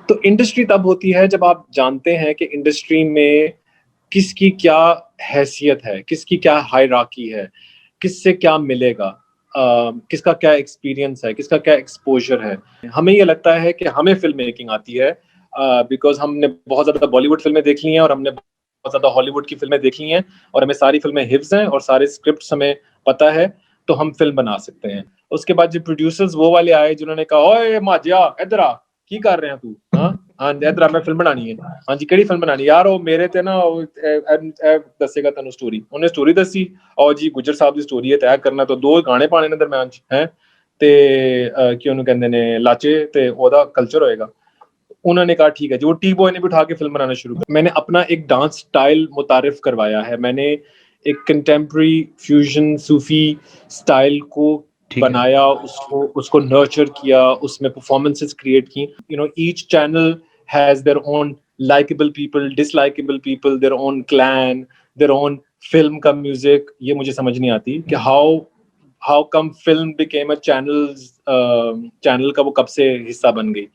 तो इंडस्ट्री तब होती है जब आप जानते हैं कि इंडस्ट्री में किसकी क्या हैसियत है, किसकी क्या हायरार्की है, किससे क्या मिलेगा, किसका क्या एक्सपीरियंस है, किसका क्या एक्सपोजर है। हमें ये लगता है कि हमें फिल्म मेकिंग आती है बिकॉज हमने बहुत ज़्यादा बॉलीवुड फिल्में देख ली हैं और हमने बहुत ज़्यादा हॉलीवुड की फिल्में देख ली हैं और हमें सारी फिल्में हिफ्ज हैं और सारे स्क्रिप्ट हमें पता है, तो हम फिल्म बना सकते हैं। उसके बाद जो प्रोड्यूसर्स वो वाले आए जिन्होंने कहा, ओए माजिया इधर आ, की कर रहे हैं तू, हाँ हाँ इधर आ, मैं फिल्म बनानी है। हाँ जी, ਕਿਹੜੀ ਫਿਲਮ ਬਣਾਣੀ ਯਾਰ? ਉਹ ਮੇਰੇ ਤੇ ਨਾ ਇਹ ਦੱਸੇਗਾ ਤੈਨੂੰ ਸਟੋਰੀ। ਉਹਨੇ ਸਟੋਰੀ ਦੱਸੀ, ਔਰ ਜੀ ਗੁੱਜਰ ਸਾਹਿਬ ਦੀ ਸਟੋਰੀ ਹੈ, ਤੈਅ ਕਰਨਾ ਤਾਂ ਦੋ ਗਾਣੇ ਪਾਣੇ ਨੇ ਦਰਮਿਆਨ ਚ ਹੈ ਤੇ ਕੀ ਉਹਨੂੰ ਕਹਿੰਦੇ ਨੇ ਲਾਚੇ ਤੇ ਉਹਦਾ ਕਲਚਰ ਹੋਏਗਾ। उन्होंने कहा ठीक है जी, वो टी बॉय ने भी उठा के फिल्म बनाना शुरू कर। मैंने अपना एक डांस स्टाइल मुतारिफ करवाया है, मैंने एक कंटेम्प्रेरी फ्यूजन सूफी स्टाइल को बनाया, उसको उसको नर्चर किया, उसमें परफॉर्मेंसेस क्रिएट की। You know each channel has their own likeable people, dislikeable people, their own clan, their own film का म्यूजिक। ये मुझे समझ नहीं आती कि how come film became a channel का वो कब से हिस्सा बन गई।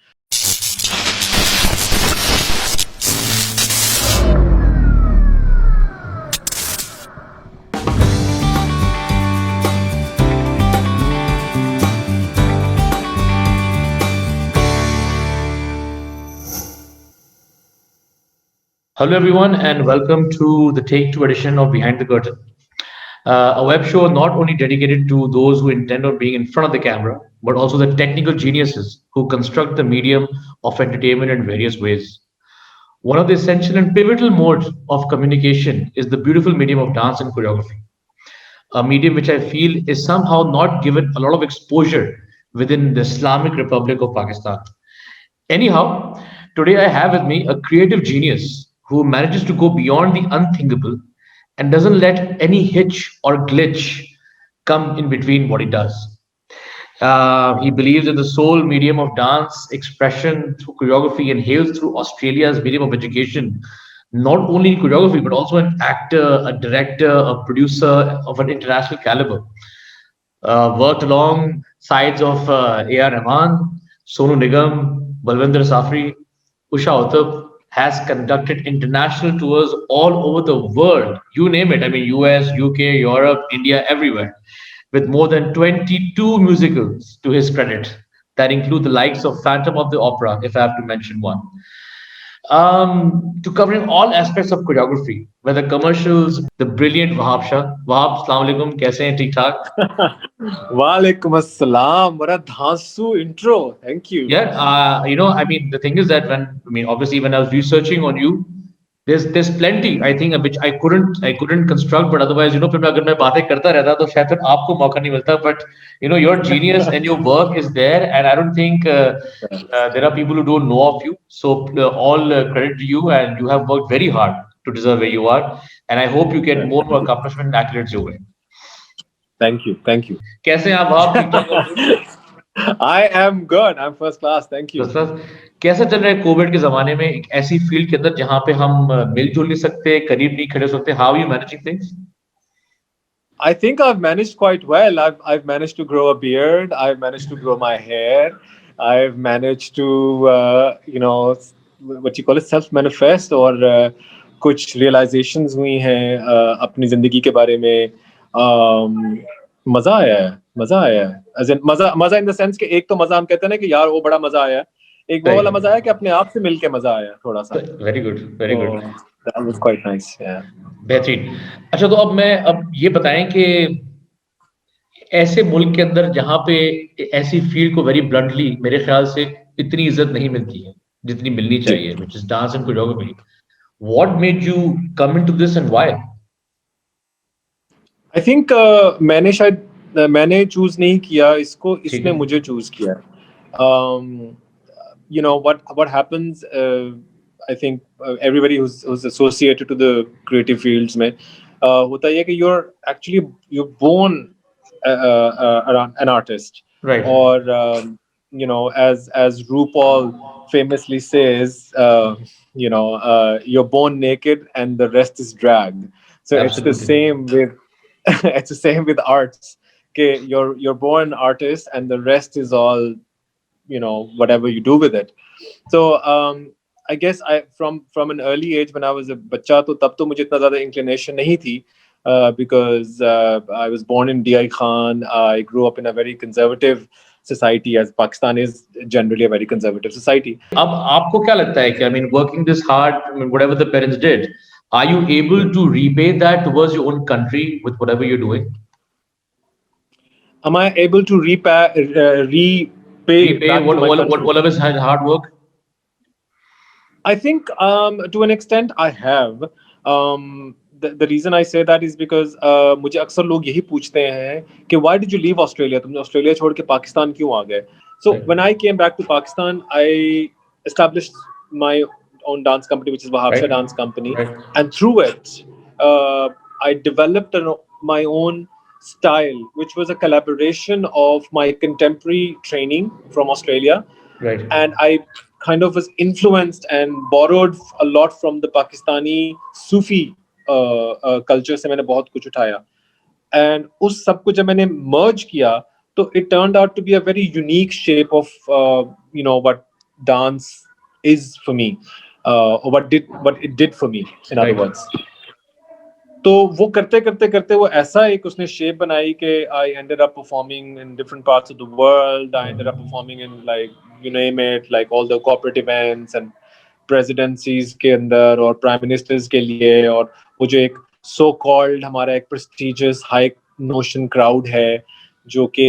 Hello, everyone, and welcome to the Take Two edition of Behind the Curtain, a web show not only dedicated to those who intend on being in front of the camera, but also the technical geniuses who construct the medium of entertainment in various ways. One of the essential and pivotal modes of communication is the beautiful medium of dance and choreography, a medium which I feel is somehow not given a lot of exposure within the Islamic Republic of Pakistan. Anyhow, today I have with me a creative genius who manages to go beyond the unthinkable and doesn't let any hitch or glitch come in between what he does. He believes in the sole medium of dance expression through choreography and hails through Australia's medium of education, not only in choreography, but also an actor, a director, a producer of an international caliber. Worked alongside of A.R. Rahman, Sonu Nigam, Balwinder Safri, Usha Uthup, has conducted international tours all over the world. You name it. I mean, US, UK, Europe, India, everywhere, with more than 22 musicals to his credit that include the likes of Phantom of the Opera, if I have to mention one. To covering all aspects of choreography, whether commercials, the brilliant Wahab Shah. Wahab, Assalamu alaikum, kaise hain, theek thak? Walaikum assalam. What a dhasu intro. Thank you. Yeah, I mean, the thing is that obviously, when I was researching on you, there's plenty. I think which I couldn't construct, but otherwise, फिर मैं अगर मैं बातें करता रहता तो शायद फिर आपको मौका नहीं मिलता. But your genius and your work is there, and I don't think there are people who don't know of you. So all credit to you, and you have worked very hard to deserve where you are. And I hope you get more accomplishment and accolades your way. Thank you. Thank you. कैसे हैं आप ठीक ठाक? I am good. I'm first class. Thank you. कैसा चल रहा है Covid के जमाने में एक ऐसी फील्ड के अंदर जहां पे हम मिलजुल नहीं सकते, करीब नहीं खड़े हो सकते? How are you managing things? I think I've managed quite well. I've managed to grow a beard. I've managed to grow my hair. I've managed to what you call it, self manifest, और कुछ realizations हुई हैं अपनी जिंदगी के बारे में. मजा आया है, मजा आया है. As in, मजा in the sense कि एक तो मजा हम कहते हैं ना कि यार वो बड़ा मजा आया है, एक वो वाला मजा आया कि अपने आप से मिलके मजा आया थोड़ा सा. Very good, very good. That was quite nice. Yeah. बेहतरीन. अच्छा, तो अब ये बताएं कि ऐसे मुल्क के अंदर जहां पे ऐसी फील्ड को वेरी ब्लंटली मेरे ख्याल से इतनी इज्जत नहीं मिलती है जितनी मिलनी चाहिए, which is dance and choreography. What made you come into this and why? I think मैंने चूज नहीं किया इसको, इसने मुझे चूज किया. What happens, I think everybody who's associated to the creative fields में होता है कि you're born an artist, right? Or as RuPaul famously says, you're born naked and the rest is drag. So Absolutely. It's the same with it's the same with arts. Okay, you're born an artist and the rest is all whatever you do with it. So I guess from an early age when I was a बच्चा, तो तब तो मुझे इतना ज़्यादा inclination नहीं थी, because I was born in DI Khan. I grew up in a very conservative society, as Pakistan is generally a very conservative society. अब आपको क्या लगता है कि I mean working this hard, I mean, whatever the parents did, are you able to repay that towards your own country with whatever you're doing? Am I able to repay Repay back to my country? whatever is hard work? I think to an extent I have. The reason I say that is because मुझे अक्सर लोग यही पूछते हैं कि why did you leave Australia? तुमने Australia छोड़ के पाकिस्तान क्यों आ गए? So when I came back to Pakistan, I established my own dance company, which is Wahabsha Right. Dance Company, Right. and through it, I developed my own style, which was a collaboration of my contemporary training from Australia, Right. and I kind of was influenced and borrowed a lot from the Pakistani Sufi culture से मैंने बहुत कुछ उठाया, and उस सब को जब मैंने merge किया, तो it turned out to be a very unique shape of what dance is for me, or what it did for me, in other Right. words. तो वो करते करते करते वो ऐसा एक उसने शेप बनाई कि I ended up performing in different parts of the world. I ended up performing in, like, you name it, like all the corporate events and presidencies के अंदर और prime ministers के लिए, और वो जो एक so called हमारा एक prestigious high notion crowd है, जो कि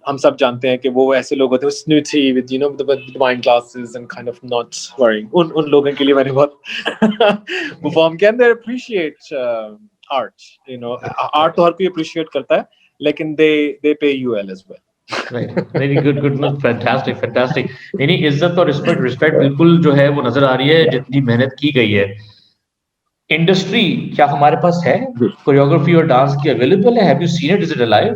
हम सब जानते हैं कि वो ऐसे लोग होते हैं snooty with with wine glasses and kind of not worrying. उन लोगों के लिए मैंने बहुत परफॉर्म किया, and they appreciate art. Art तो हर कोई appreciate करता है, लेकिन they pay you well as well. Right. Very good, good. No, fantastic, fantastic. नहीं इज्जत और रिस्पेक्ट बिल्कुल जो है वो नजर आ रही है जितनी मेहनत की गई है. इंडस्ट्री क्या हमारे पास है? कोरियोग्राफी और डांस की अवेलेबल है? Have you seen it? Is it alive?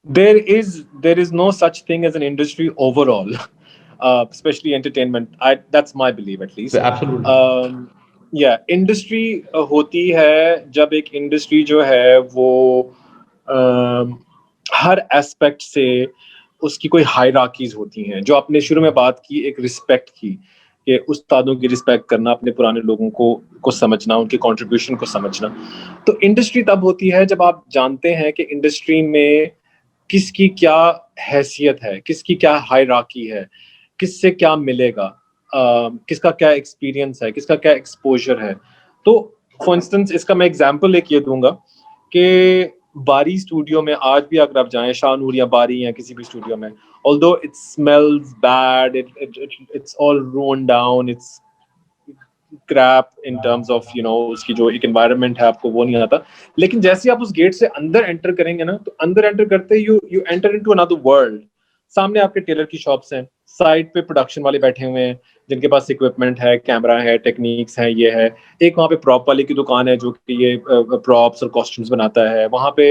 There is no such thing as an industry overall, especially entertainment. That's my belief, at least. Absolutely. Yeah, industry होती है जब एक industry जो है वो हर aspect से उसकी कोई hierarchies होती हैं, जो आपने शुरू में बात की एक respect की, कि उस्तादों की रिस्पेक्ट करना, अपने पुराने लोगों को समझना, उनके कंट्रीब्यूशन को समझना. तो इंडस्ट्री तब होती है जब आप जानते हैं कि इंडस्ट्री में किसकी क्या हैसियत है, किसकी क्या हायरार्की है, किससे क्या मिलेगा, किसका क्या एक्सपीरियंस है, किसका क्या एक्सपोजर है. तो फॉर इंस्टेंस इसका मैं एग्जांपल एक ये दूंगा कि बारी स्टूडियो में आज भी अगर आप जाएं, शाहनूर या बारी या किसी भी स्टूडियो में, although it smells bad, it's all ruined down, it's crap in terms of उसकी जो एक environment है, आपको वो नहीं आता. लेकिन जैसे आप उस गेट से अंदर एंटर करेंगे ना, तो अंदर एंटर करते you enter into another world. सामने आपके टेलर की शॉप्स हैं, साइड पे प्रोडक्शन वाले बैठे हुए हैं जिनके पास इक्विपमेंट है, कैमरा है, टेक्निक्स है, ये है. एक वहाँ पे प्रॉप वाले की दुकान है जो कि ये प्रॉप्स और कॉस्ट्यूम्स बनाता है. वहाँ पे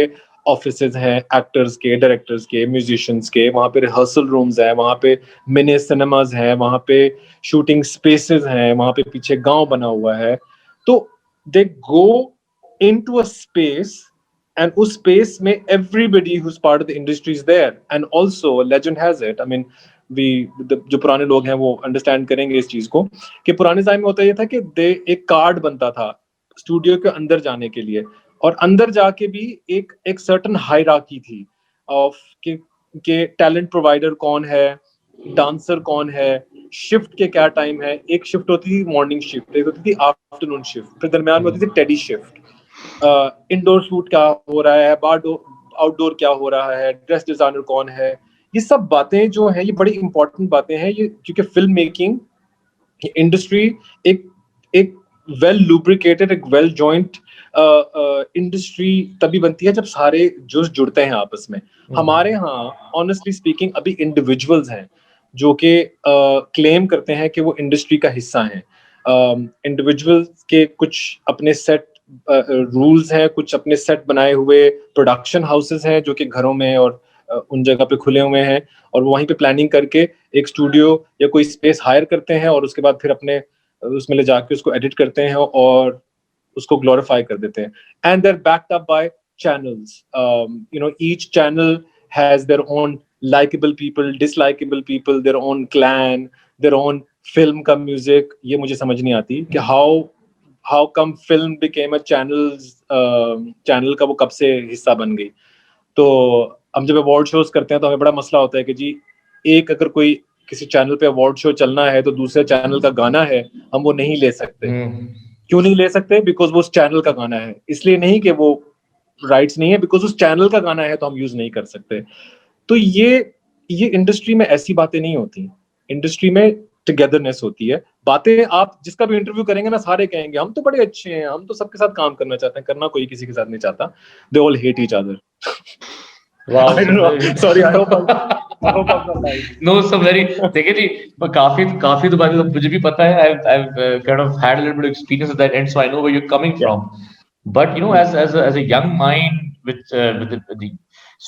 ऑफिसेज हैं एक्टर्स के, डायरेक्टर्स के, म्यूजिशियंस के. वहाँ पे रिहर्सल रूम्स हैं, वहाँ पे मिनी सिनेमाज हैं, वहाँ पे शूटिंग स्पेसेस हैं, वहाँ पे पीछे गांव बना हुआ है. तो they go into a space, and उस स्पेस में everybody who's part of the industry is there. And also legend has it, I mean जो पुराने लोग हैं वो अंडरस्टैंड करेंगे इस चीज को, कि पुराने टाइम में होता ये था कि एक कार्ड बनता था स्टूडियो के अंदर जाने के लिए, और अंदर जाके भी एक सर्टन हायरार्की थी ऑफ के टैलेंट प्रोवाइडर कौन है, डांसर कौन है, शिफ्ट के क्या टाइम है. एक शिफ्ट होती थी मॉर्निंग शिफ्ट, एक होती थी आफ्टरनून शिफ्ट, फिर दरमियान में होती थी टेडी शिफ्ट. इंडोर शूट क्या हो रहा है, आउटडोर क्या हो रहा है, ड्रेस डिजाइनर कौन है. ये सब बातें जो हैं ये बड़ी इंपॉर्टेंट बातें हैं, ये क्योंकि फिल्म मेकिंग इंडस्ट्री एक वेल लुब्रिकेटेड, एक वेल जॉइंट इंडस्ट्री तभी बनती है जब सारे जुज जुड़ते हैं आपस में. हमारे यहाँ ऑनेस्टली स्पीकिंग अभी इंडिविजुअल्स हैं जो कि क्लेम करते हैं कि वो इंडस्ट्री का हिस्सा हैं. इंडिविजुअल्स के कुछ अपने सेट रूल्स हैं, कुछ अपने सेट बनाए हुए प्रोडक्शन हाउसेस हैं जो कि घरों में और उन जगह पे खुले हुए हैं, और वो वहीं पे प्लानिंग करके एक स्टूडियो या कोई स्पेस हायर करते हैं, और उसके बाद फिर अपने उसमें ले जाके उसको एडिट करते हैं और उसको ग्लोरीफाई कर देते हैं. And they are backed up by channels. Each channel has their own likable people, dislikable people, their own clan, their own film का music, ये मुझे समझ नहीं आती कि how come film became a channel का वो कब से हिस्सा बन गई। तो हम जब अवार्ड शोज करते हैं तो हमें बड़ा मसला होता है कि जी एक अगर कोई किसी चैनल पे अवार्ड शो चलना है तो दूसरे चैनल का गाना है, हम वो नहीं ले सकते। क्यों नहीं ले सकते? बिकॉज वो उस चैनल का गाना है, इसलिए नहीं कि वो राइट्स नहीं है, बिकॉज उस चैनल का गाना है तो हम यूज नहीं कर सकते। तो ये इंडस्ट्री में ऐसी बातें नहीं होती, इंडस्ट्री में टुगेदरनेस होती है। बातें आप जिसका भी इंटरव्यू करेंगे ना, सारे कहेंगे हम तो बड़े अच्छे हैं, हम तो सबके साथ काम करना चाहते हैं, करना कोई किसी के साथ नहीं चाहता। They all hate each other. Wow, I don't know. Sorry, I hope I'm not lying. No, so very देखिए जी, काफी तो बातें तो मुझे भी पता है। I've kind of had a little bit of experience at that end, so I know where you're coming from. But you know, as a young mind with the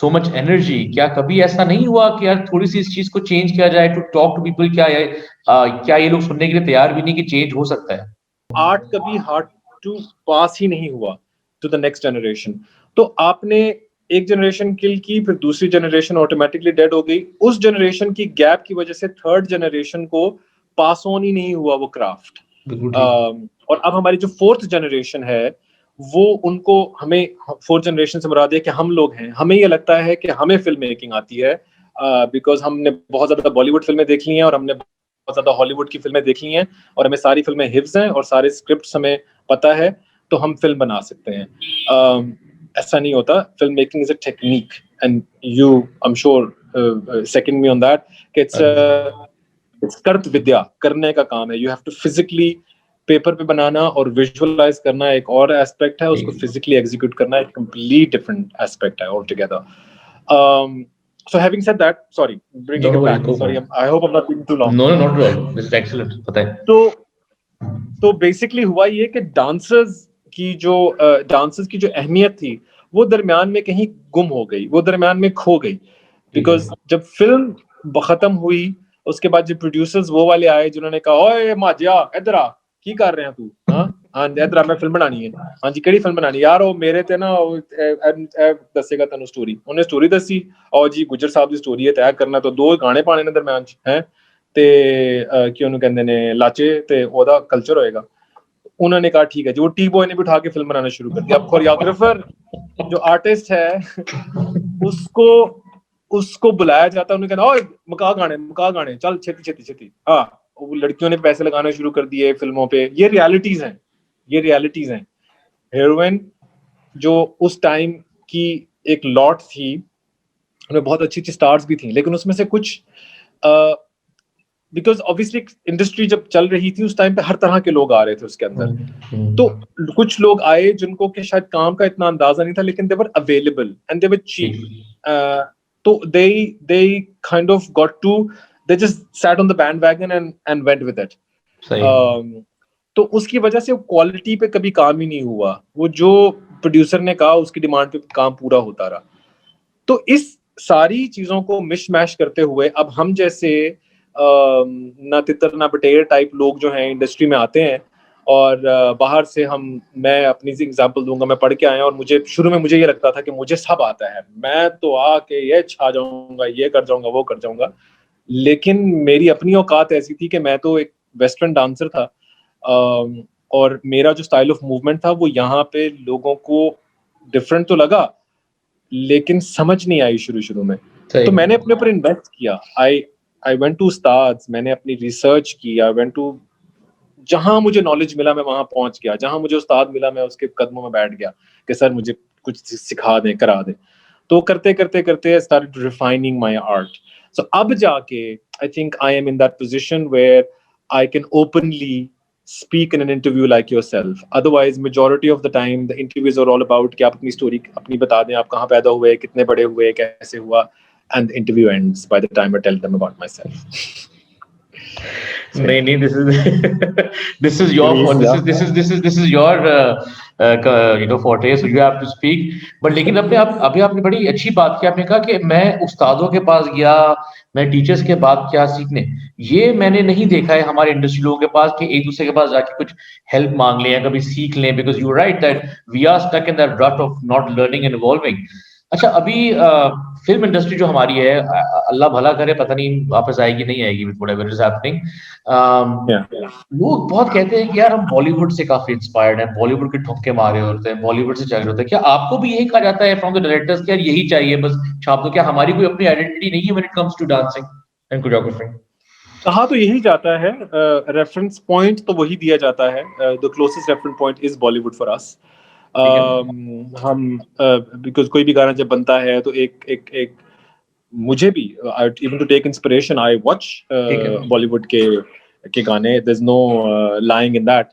so much energy, क्या कभी ऐसा नहीं हुआ कि यार थोड़ी सी इस चीज को चेंज किया जाए, टू टॉक टू पीपल? क्या ये लोग सुनने के लिए तैयार भी नहीं कि चेंज हो सकता है? आर्ट कभी हार्ट टू पास ही नहीं हुआ टू द नेक्स्ट जनरेशन। तो आपने एक जनरेशन किल की, फिर दूसरी जनरेशन ऑटोमेटिकली डेड हो गई। उस जनरेशन की गैप की वजह से थर्ड जनरेशन को पास ऑन ही नहीं हुआ वो क्राफ्ट। और अब हमारी जो फोर्थ जनरेशन है वो, उनको हमें फोर्थ जनरेशन से मुराद है कि हम लोग हैं, हमें ये लगता है कि हमें फिल्म मेकिंग आती है बिकॉज हमने बहुत ज्यादा बॉलीवुड फिल्में देख ली हैं और हमने बहुत ज्यादा हॉलीवुड की फिल्में देख ली हैं और हमें सारी फिल्में हिफ्ज हैं और सारे स्क्रिप्ट हमें पता है, तो हम फिल्म बना सकते हैं। ऐसा नहीं होता। Film making is a technique and you I am sure second me on that कि इट्स कर्त विद्या, करने का काम है। You have to physically paper पे बनाना और विजुअलाइज करना एक और एस्पेक्ट है, उसको फिजिकली एग्जीक्यूट करना एक कंप्लीट डिफरेंट एस्पेक्ट है all together. So having said that, sorry, bringing it back. Sorry, I hope I'm not being too long. No, not at all. This is excellent. पता है। तो basically हुआ ये कि dancers की जो अहमियत थी वो दरमियान में कहीं गुम हो गई, वो दरमियान में खो गई। बिकॉज जब फिल्म खत्म हुई उसके बाद जो प्रोड्यूसर्स वो वाले आए जिन्होंने कहा ओए माजिया इधर आ, की कर रहे हैं तू? हाँ इधर आ, मैं फिल्म बनानी है। हाँ जी, केड़ी फिल्म बनानी यार? वो मेरे ते ना दसेगा तेन स्टोरी। उन्हें स्टोरी दसी, और जी गुजर साहब की स्टोरी है, तय करना तो 2 गाने पाने ने दरमियान च है ते की ਉਹਨੂੰ ਕਹਿੰਦੇ ਨੇ ਲਾਚੇ ਤੇ ਉਹਦਾ कल्चर होएगा। उन्होंने कहा ठीक है जी, वो टी बॉय ने भी उठा के फिल्म बनाना शुरू कर दिया। अब कोरियोग्राफर जो आर्टिस्ट है उसको बुलाया जाता है, उन्होंने कहा मका गाने चल छेती। हाँ, लड़कियों ने पैसे लगाना शुरू कर दिए फिल्मों पे। ये रियलिटीज हैं। हीरोइन जो उस टाइम की एक लॉट थी, उनमें बहुत अच्छी स्टार्स भी थी, लेकिन उसमें से कुछ बिकॉज ऑब्वियसली इंडस्ट्री जब चल रही थी उस टाइम पे हर तरह के लोग आ रहे थे उसके अंदर। तो कुछ लोग आए जिनको कि शायद काम का इतना अंदाजा नहीं था, लेकिन they were available and they were cheap. तो they kind of got to, they just sat on the bandwagon and went with it. तो उसकी वजह से क्वालिटी पे कभी काम ही नहीं हुआ। वो जो प्रोड्यूसर ने कहा उसकी डिमांड पे काम पूरा होता रहा। तो इस सारी चीजों को मिशमैश करते हुए अब हम जैसे ना तितर ना बटेर टाइप लोग जो हैं इंडस्ट्री में आते हैं और बाहर से मैं अपनी एग्जांपल दूंगा। मैं पढ़ के आया और शुरू में मुझे ये लगता था कि मुझे सब आता है, मैं तो आके ये छा जाऊंगा, ये कर जाऊंगा, वो कर जाऊंगा। लेकिन मेरी अपनी औकात ऐसी थी कि मैं तो एक वेस्टर्न डांसर था और मेरा जो स्टाइल ऑफ मूवमेंट था वो यहाँ पे लोगों को डिफरेंट तो लगा, लेकिन समझ नहीं आई शुरू में। तो मैंने अपने ऊपर इन्वेस्ट किया। आई वेंट टू उस्ताद्स, मैंने अपनी रिसर्च की, आई वेंट टू, जहां मुझे नॉलेज मिला मैं वहां पहुंच गया, जहां मुझे उस्ताद मिला मैं उसके कदमों में बैठ गया कि सर मुझे कुछ सिखा दें, करा दें। तो करते I started refining my art. So अब जाके I think I am in that position where I can openly speak in an interview like yourself. Otherwise majority of the time the interviews are all about कि आप अपनी story अपनी बता दें, आप कहाँ पैदा हुए, कितने बड़े हुए, कैसे हुआ, and the interview ends by the time I tell them about myself. नहीं, this is your forte, so you have to speak. But लेकिन अभी आपने बड़ी अच्छी बात की, आपने कहा कि मैं उस्तादों के पास गया, मैं टीचर्स के बाद क्या सीखने। ये मैंने नहीं देखा है हमारे इंडस्ट्री लोगों के पास कि एक दूसरे के पास जाके कुछ हेल्प मांग लें या कभी सीख लें, because you right that we are stuck in that rut of not learning and evolving. अच्छा, अभी फिल्म इंडस्ट्री जो हमारी है, अल्लाह भला करे, पता नहीं वापस आएगी नहीं आएगी with whatever is happening. Yeah. लोग बहुत कहते हैं कि यार हम बॉलीवुड से काफी इंस्पायर्ड हैं, बॉलीवुड के ठुमके मारे होते हैं, बॉलीवुड से चल रहे होते हैं। क्या आपको भी यही कहा जाता है फ्रॉम द डायरेक्टर्स कि यार यही चाहिए बस छाप दो? क्या हमारी कोई अपनी आइडेंटिटी नहीं है when it comes to dancing and choreography? कहा तो यही जाता है, रेफरेंस पॉइंट तो वही दिया जाता है, the closest reference point is Bollywood for us. ठीक है, हम बिकॉज कोई भी गाना जब बनता है तो एक एक एक मुझे भी, even to take inspiration, I watch ठीक है। बॉलीवुड के गाने, there is no lying in that,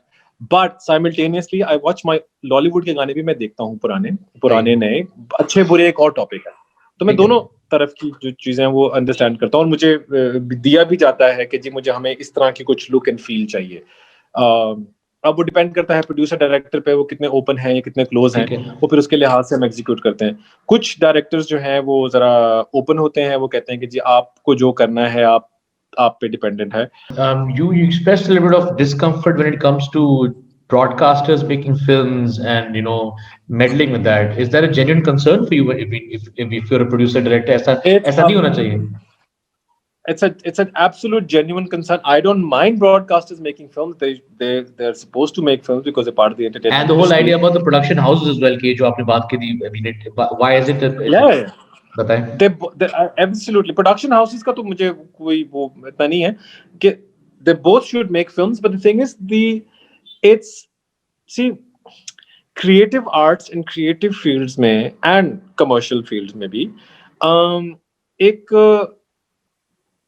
but simultaneously I watch my Lollywood के गाने भी मैं देखता हूँ, पुराने सही पुराने है, नए, अच्छे बुरे एक और टॉपिक है। तो मैं ठीक है, दोनों तरफ की जो चीजें हैं वो अंडरस्टैंड करता हूँ, और मुझे दिया भी जाता है कि जी मुझे हमें इस तरह की कुछ लुक एंड फील चाहिए। अब वो डिपेंड करता है प्रोड्यूसर डायरेक्टर पे, वो कितने ओपन हैं या कितने क्लोज हैं, ठीक है। वो फिर उसके लिहाज से हम एग्जीक्यूट करते हैं। कुछ डायरेक्टर्स जो हैं वो जरा ओपन होते हैं, वो कहते हैं कि जी आपको जो करना है आप पे डिपेंडेंट है। You expressed a little bit of discomfort when it comes to broadcasters making films and meddling with that. Is that a genuine concern for you if you're a producer director? ऐसा It's ऐसा नहीं होना चाहिए. it's an absolute genuine concern. I don't mind broadcasters making films. They're supposed to make films because they're part of the And entertainment the whole industry. idea about the production houses as well कि जो आपने बात की थी, I mean, why is it? Yeah, बताएं. they absolutely, production houses का तो मुझे कोई वो इतना नहीं है कि they both should make films, but the thing is it's see, creative arts and creative fields में and commercial fields में भी एक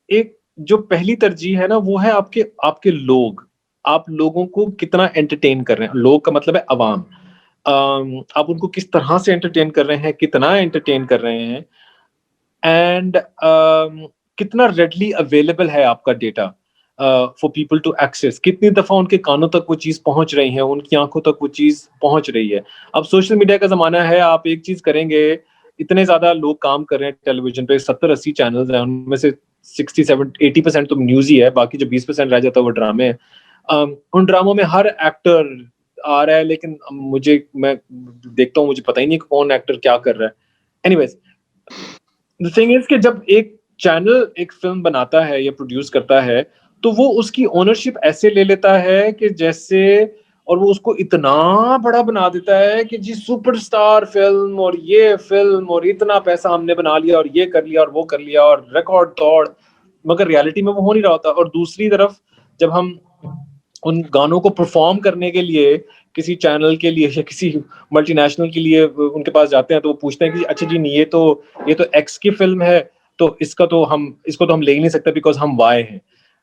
एक जो पहली तरजीह है ना, वो है आपके आपके लोग, आप लोगों को कितना एंटरटेन कर रहे हैं। लोग का मतलब है अवाम। आप उनको किस तरह से एंटरटेन कर रहे हैं, कितना एंटरटेन कर रहे हैं, एंड कितना रेडली अवेलेबल है आपका data for people to access, कितनी दफा उनके कानों तक वो चीज पहुंच रही है, उनकी आंखों तक वो चीज पहुंच रही है। अब सोशल मीडिया का जमाना है, आप एक चीज करेंगे, इतने ज्यादा लोग काम कर रहे हैं टेलीविजन पे, 70-80 चैनल्स हैं, उनमें से 67-80% तो न्यूज ही है, बाकी जो 20% रह जाता है वो ड्रामे हैं। उन ड्रामों में हर एक्टर आ रहा है, लेकिन मैं देखता हूँ, मुझे पता ही नहीं कि कौन एक्टर क्या कर रहा है। एनीवेज, द थिंग इज कि जब एक चैनल एक फिल्म बनाता है या प्रोड्यूस करता है, तो वो उसकी ओनरशिप ऐसे ले लेता है कि जैसे, और वो उसको इतना बड़ा बना देता है कि जी सुपरस्टार फिल्म और ये फिल्म और इतना पैसा हमने बना लिया और ये कर लिया और वो कर लिया और रिकॉर्ड तोड़, मगर रियलिटी में वो हो नहीं रहा होता। और दूसरी तरफ जब हम उन गानों को परफॉर्म करने के लिए किसी चैनल के लिए या किसी मल्टीनेशनल के लिए उनके पास जाते हैं, तो वो पूछते हैं कि अच्छा जी नहीं, ये तो एक्स की फिल्म है, तो इसको तो हम ले ही नहीं सकते बिकॉज हम वाई हैं।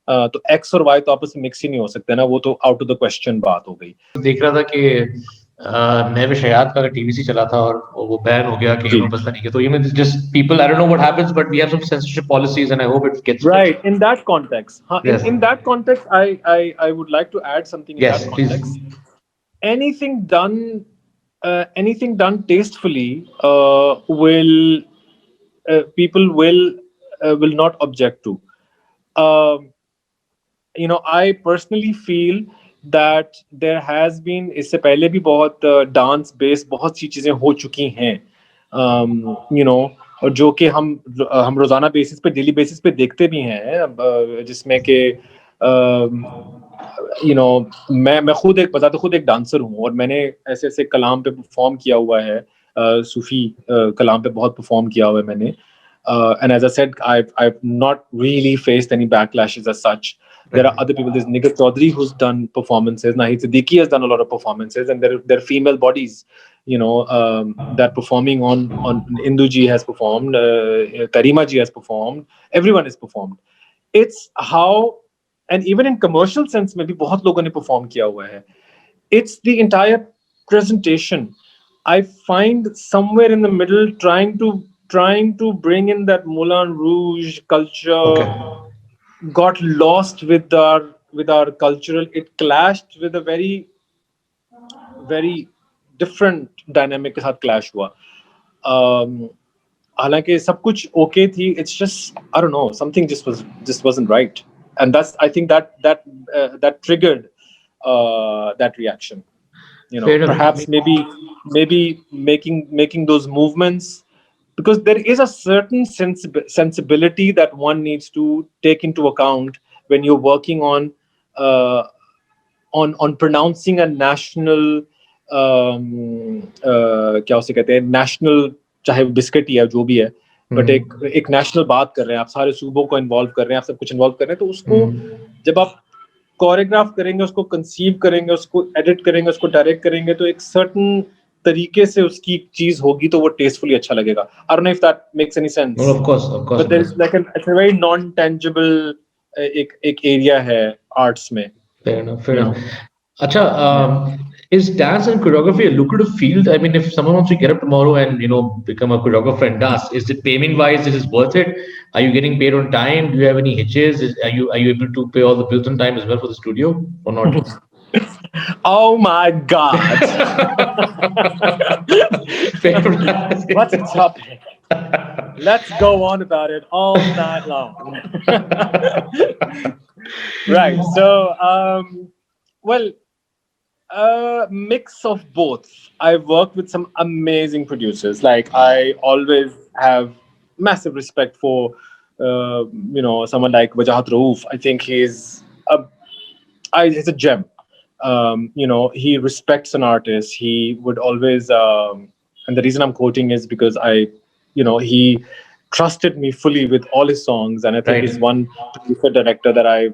तो एक्स और वाई तो आपस में मिक्स ही नहीं हो सकते ना, वो तो आउट ऑफ द क्वेश्चन बात हो गई। देख रहा था कि नैव शयाद का टीवीसी चला था और वो बैन हो गया कि जी, बस नहीं है। तो ये just people, I don't know what happens, but we have some censorship policies and I hope it gets fixed. right, in that context, Yes, in that context, I would like to add something in yes, that please. context. Anything done, anything done tastefully, will people will not object to. Um, I personally feel that there has been, इससे पहले भी बहुत dance based बहुत सी चीजें हो चुकी हैं, और जो कि हम रोजाना बेसिस पे, डेली बेसिस पे देखते भी हैं, जिसमें कि मैं खुद एक डांसर हूँ, और मैंने ऐसे ऐसे कलाम पे परफॉर्म किया हुआ है, सूफी कलाम पे बहुत परफॉर्म किया हुआ है मैंने। And as I said, I've not really faced any backlashes as such. There are other people. There's Nigat Chaudhary who's done performances. Nahid Siddiqui has done a lot of performances, and there are female bodies, that performing on Indu ji has performed, Karima ji has performed. Everyone has performed. It's how, and even in commercial sense में भी बहुत लोगों ने perform किया हुआ है. It's the entire presentation. I find somewhere in the middle, trying to bring in that Moulin Rouge culture, Okay. got lost with our cultural. It clashed with a very different dynamic के साथ clash हुआ. हालांकि सब कुछ okay थी. It's just, I don't know, something just wasn't right, and I think that triggered that reaction. Fair enough. Perhaps maybe making those movements because there is a certain sensibility that one needs to take into account when you're working uh, on pronouncing a national क्या उसे कहते हैं national, चाहे biscuit ही है जो भी है, but एक नेशनल बात कर रहे हैं, आप सारे सूबों को इन्वॉल्व कर रहे हैं, आप सब कुछ इन्वॉल्व कर रहे हैं, तो उसको जब आप कोरियोग्राफ करेंगे, उसको कंसीव करेंगे, उसको एडिट करेंगे, उसको डायरेक्ट करेंगे, तो एक सर्टन तरीके से उसकी चीज होगी तो वो टेस्टफुली अच्छा लगेगा. I don't know if that makes any sense. Well, of course, but there is like it's a very non-tangible एक area है arts में. Fair enough. Acha, is dance and choreography a lucrative field? I mean, if someone wants to get up tomorrow and become a choreographer and dance, is it payment wise? Is it worth it? Are you getting paid on time? Do you have any hitches? Are you able to pay all the bills on time as well for the studio or not? Oh my God! What's the topic? Let's go on about it all night long. Right. So, well, mix of both. I've worked with some amazing producers. Like, I always have massive respect for, someone like Wajahat Rauf. I think he's a gem. He respects an artist. He would always, and the reason I'm quoting is because he trusted me fully with all his songs, and I think he's one producer director that I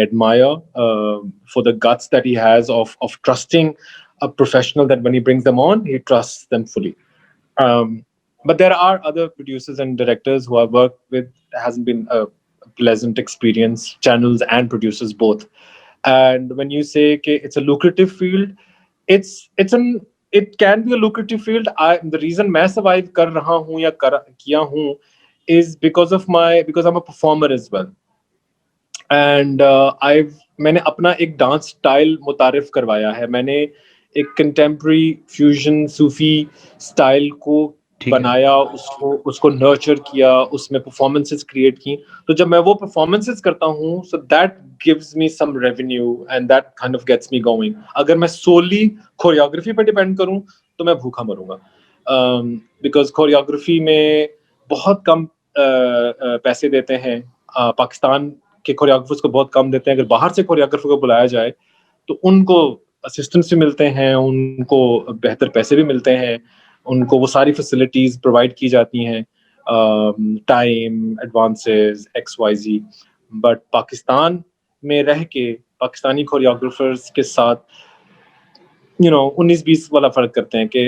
admire for the guts that he has of trusting a professional, that when he brings them on, he trusts them fully. But there are other producers and directors who I've worked with. It hasn't been a pleasant experience, channels and producers both. And when you say it's a lucrative field, it can be a lucrative field. The reason मैं survive कर रहा हूँ या किया हूँ is because I'm a performer as well. And मैंने अपना एक डांस स्टाइल मुतारिफ करवाया है. मैंने एक कंटेम्प्रेरी फ्यूजन सूफी स्टाइल को बनाया, उसको नर्चर किया, उसमें परफॉर्मेंसेस क्रिएट की. तो जब मैं वो परफॉर्मेंसेस करता हूँ, so that gives me some revenue and that kind of gets me going. अगर मैं सोली कोरियोग्राफी पे डिपेंड करूँ तो मैं भूखा मरूंगा, बिकॉज कोरियोग्राफी में बहुत कम पैसे देते हैं. पाकिस्तान के कोरियोग्राफर्स को बहुत कम देते हैं. अगर बाहर से कोरियोग्राफर को बुलाया जाए तो उनको असिस्टेंट्स भी मिलते हैं, उनको बेहतर पैसे भी मिलते हैं, उनको वो सारी फैसिलिटीज प्रोवाइड की जाती हैं, time, advances, XYZ. But Pakistan में रह के पाकिस्तानी कोरियोग्राफर्स के साथ 19-20 वाला फर्क करते हैं कि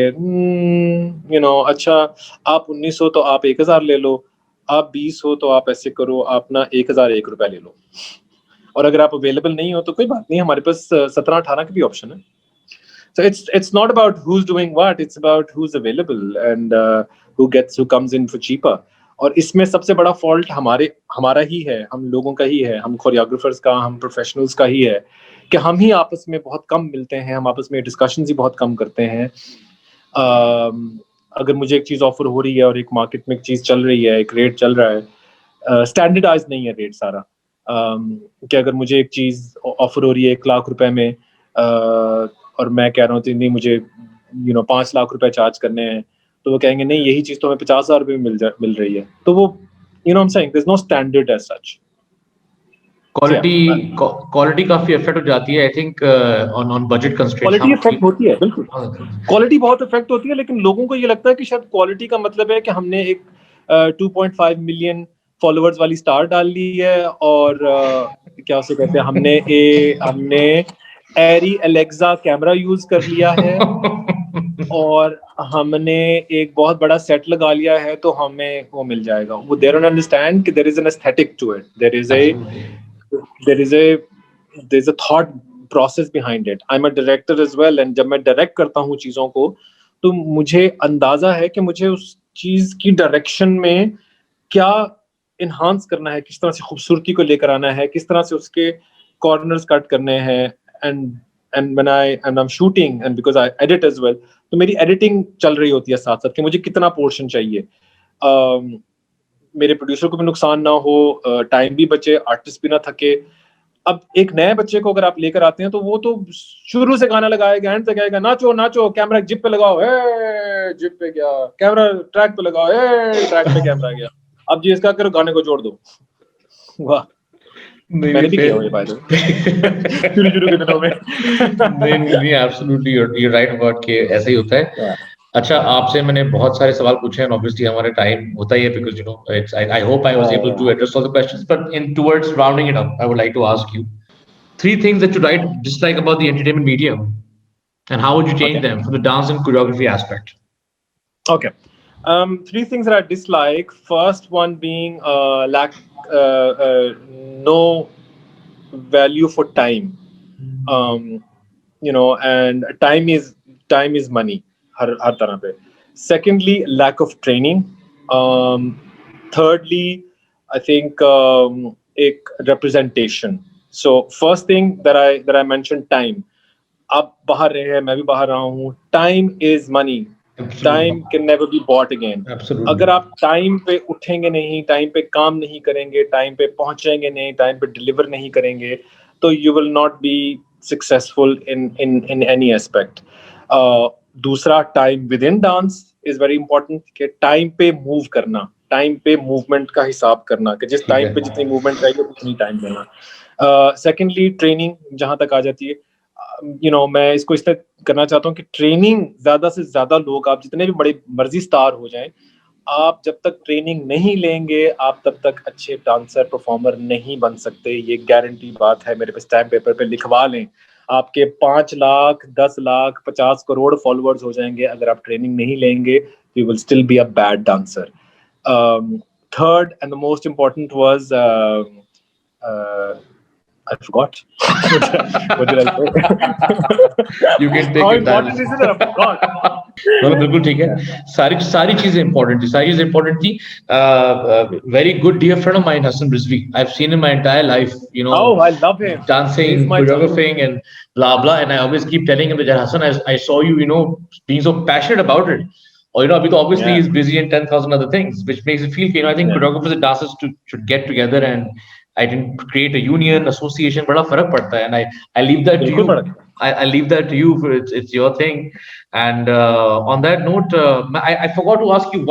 अच्छा आप 19 हो तो आप 1000 ले लो, आप 20 हो तो आप ऐसे करो, आप ना 1001 रुपया ले लो, और अगर आप अवेलेबल नहीं हो तो कोई बात नहीं, हमारे पास 17-18 के भी ऑप्शन है. So it's not about who's doing what, it's about who's available and who comes in for cheaper. और इसमें सबसे बड़ा फॉल्ट हमारा ही है, हम लोगों का ही है, हम कोरियोग्राफर्स का, हम प्रोफेशनल्स का ही है, कि हम ही आपस में बहुत कम मिलते हैं, हम आपस में डिस्कशंस ही बहुत कम करते हैं. अगर मुझे एक चीज़ ऑफर हो रही है और एक मार्केट में एक चीज़ चल रही है, एक रेट चल रहा है, स्टैंडर्डाइज नहीं है रेट सारा, कि अगर मुझे एक चीज़ ऑफर हो रही है 1 लाख रुपए में, और मैं कह रहा हूँ नहीं मुझे 5 लाख रुपए चार्ज करने हैं, तो वो कहेंगे नहीं यही चीज तो हमें 50,000 रुपए में मिल रही है. तो वो I'm saying there's no standard as such. Quality काफी इफेक्ट हो जाती है, I think on budget constraints. Quality effect होती है, बिल्कुल क्वालिटी बहुत इफेक्ट होती है, लेकिन लोगों को ये लगता है कि शायद क्वालिटी का मतलब है कि हमने एक 2.5 मिलियन फॉलोअर्स वाली स्टार डाल ली है, और क्या उसे कहते हैं, हमने एरी एलेक्सा कैमरा यूज कर लिया है और हमने एक बहुत बड़ा सेट लगा लिया है, तो हमें वो मिल जाएगा. वो दे डोंट अंडरस्टैंड कि there is an aesthetic to it, there is a thought process behind it. I am a director as well, and जब मैं डायरेक्ट करता हूँ चीजों को, तो मुझे अंदाजा है कि मुझे उस चीज की डायरेक्शन में क्या इन्हांस करना है, किस तरह से खूबसूरती को लेकर आना है, किस तरह से उसके कॉर्नर्स कट करने हैं. and when I'm shooting, and because I edit as well, तो मेरी एडिटिंग चल रही होती है साथ साथ कि मुझे कितना पोर्शन चाहिए, मेरे प्रोड्यूसर को भी नुकसान ना हो, टाइम भी बचे, आर्टिस्ट भी ना थके. अब एक नए बच्चे को अगर आप लेकर आते हैं तो वो तो शुरू से गाना लगाएगा, एंड तक गाएगा, नाचो नाचो, कैमरा जिप पे लगाओ, जिप पे गया कैमरा, ट्रैक पे लगाओ, ट्रैक पे कैमरा गया, अब जी इसका करो, गाने को जोड़ दो। वाह, मैंने भी किया हुआ ये फायदा शुरू के दिनों में। नहीं, एब्सोल्युटली यू राइट अबाउट के ऐसा ही होता है। अच्छा, आपसे मैंने बहुत सारे सवाल पूछे हैं, ऑब्वियसली हमारा टाइम होता ही है, because you know it's I hope I was able to address all the questions, but in towards rounding it up, I would like to ask you three things that you right dislike about the entertainment medium, and how would you change them from the dance and choreography aspect? Okay. Three things that I dislike. First one being no value for time. And time is money. हर तरह पे. Secondly, lack of training. Thirdly, I think एक representation. So first thing that I mentioned, time. आप बाहर रहे हैं, मैं भी बाहर रहा हूँ. Time is money. Time can never be bought again. Absolutely. अगर आप टाइम पे उठेंगे नहीं, टाइम पे काम नहीं करेंगे, टाइम पे पहुंचेंगे नहीं, टाइम पे डिलीवर नहीं करेंगे, तो you will not be successful in any aspect. दूसरा, time with in dance is very important, कि टाइम पे मूव करना, टाइम पे मूवमेंट का हिसाब करना, कि जिस टाइम पे जितनी मूवमेंट चाहिए उतनी टाइम देना. सेकेंडली, ट्रेनिंग जहां तक आ जाती है, मैं इसको इस तरह करना चाहता हूँ कि ट्रेनिंग ज्यादा से ज्यादा लोग, आप जितने भी बड़े मर्जी स्टार हो जाएं, आप जब तक ट्रेनिंग नहीं लेंगे आप तब तक अच्छे डांसर परफॉर्मर नहीं बन सकते. ये गारंटी बात है, मेरे पे स्टैम्प पेपर पे लिखवा लें. आपके 5 लाख 10 लाख 50 करोड़ फॉलोअर्स हो जाएंगे, अगर आप ट्रेनिंग नहीं लेंगे you will still be a bad dancer. Third and the most important was, I forgot. What did I say? You can take How it important is it that I forgot? No, बिल्कुल ठीक है. सारी चीजें important थी. Very good dear friend of mine, Hassan Rizvi. I've seen him my entire life. Oh, I love him. Dancing, choreographing, and blah blah. And I always keep telling him that Hassan, I saw you, being so passionate about it. Or because obviously he's busy in 10,000 other things, which makes it feel, I think choreographers and dancers should get together and I didn't create a union, association. बड़ा फर्क पड़ता है, and I leave that to you. I leave that to you. It's your thing. And on that note, I forgot to ask you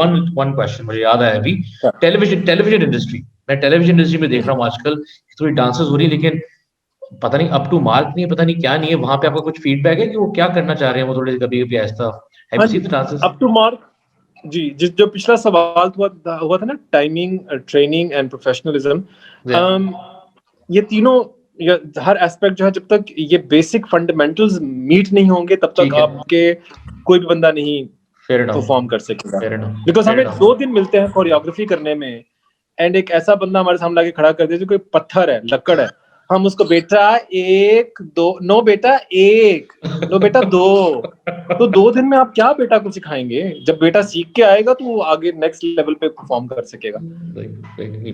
one question. मुझे याद आया अभी. Television industry. मैं television industry में देख रहा हूँ आजकल थोड़ी dances हो रही है, लेकिन पता नहीं up to mark नहीं है, पता नहीं क्या नहीं है. वहाँ पे आपका कुछ feedback है कि वो क्या करना चाह रहे हैं, वो थोड़े कभी ऐसा. Have you seen the dances? Up to mark. जी, जो पिछला सवाल हुआ था ना, टाइमिंग, ट्रेनिंग एंड प्रोफेशनलिज्म, ये तीनों, हर एस्पेक्ट जो है, जब तक ये बेसिक फंडामेंटल्स मीट नहीं होंगे तब तक आपके कोई भी बंदा नहीं परफॉर्म कर सकेगा. बिकॉज हमें 2 दिन मिलते हैं कोरियोग्राफी करने में, एंड एक ऐसा बंदा हमारे सामने आके खड़ा कर दे जो कोई पत्थर है, लकड़ है, हम उसको बेटा 1 2 नो बेटा 1 नो बेटा 2, तो 2 दिन में आप क्या बेटा को सिखाएंगे? जब बेटा सीख के आएगा तो वो आगे नेक्स्ट लेवल पे परफॉर्म कर सकेगा.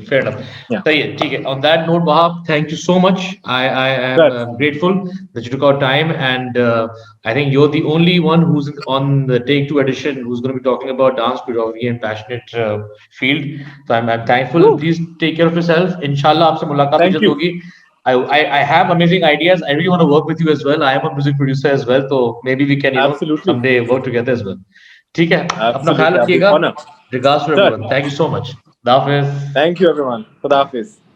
Fair enough. सही है, ठीक है. On that note, Wahab, thank you so much. I am grateful that you took our time, and I think you're the only one who's on the Take 2 edition who's going to be talking about dance choreography and passionate field. So I'm thankful. Please take care of yourself. Inshallah, आपसे मुलाकात जल्द होगी. I have amazing ideas. I really want to work with you as well. I am a music producer as well, so maybe we can someday work together as well. ठीक है, अपना ख्याल रखिएगा. Regards to everyone. Thank you so much. Khuda Hafiz. Thank you everyone. Khuda Hafiz.